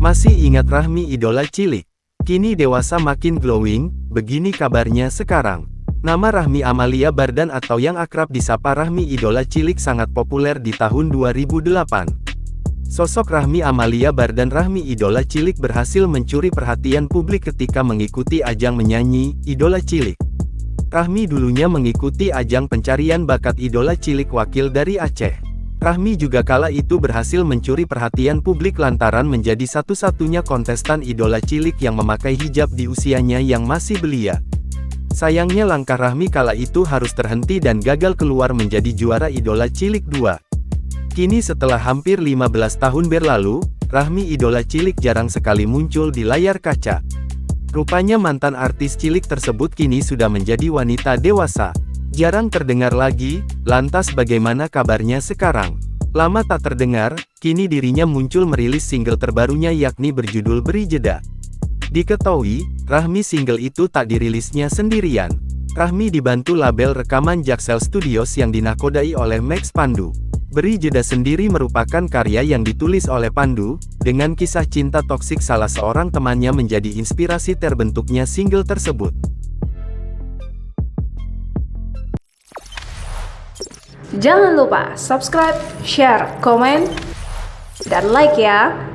Masih ingat Rahmi idola cilik? Kini dewasa makin glowing, begini kabarnya sekarang. Nama Rahmi Amalia Bardan atau yang akrab disapa Rahmi idola cilik sangat populer di tahun 2008. Sosok Rahmi Amalia Bardan Rahmi idola cilik berhasil mencuri perhatian publik ketika mengikuti ajang menyanyi, Idola Cilik. Rahmi dulunya mengikuti ajang pencarian bakat idola cilik wakil dari Aceh. Rahmi juga kala itu berhasil mencuri perhatian publik lantaran menjadi satu-satunya kontestan idola cilik yang memakai hijab di usianya yang masih belia. Sayangnya langkah Rahmi kala itu harus terhenti dan gagal keluar menjadi juara Idola Cilik 2. Kini setelah hampir 15 tahun berlalu, Rahmi idola cilik jarang sekali muncul di layar kaca. Rupanya mantan artis cilik tersebut kini sudah menjadi wanita dewasa. Jarang terdengar lagi, lantas bagaimana kabarnya sekarang? Lama tak terdengar, kini dirinya muncul merilis single terbarunya yakni berjudul Beri Jeda. Diketahui, Rahmi single itu tak dirilisnya sendirian. Rahmi dibantu label rekaman Jaksel Studios yang dinakodai oleh Max Pandu. Beri Jeda sendiri merupakan karya yang ditulis oleh Pandu, dengan kisah cinta toksik salah seorang temannya menjadi inspirasi terbentuknya single tersebut. Jangan lupa subscribe, share, komen, dan like ya!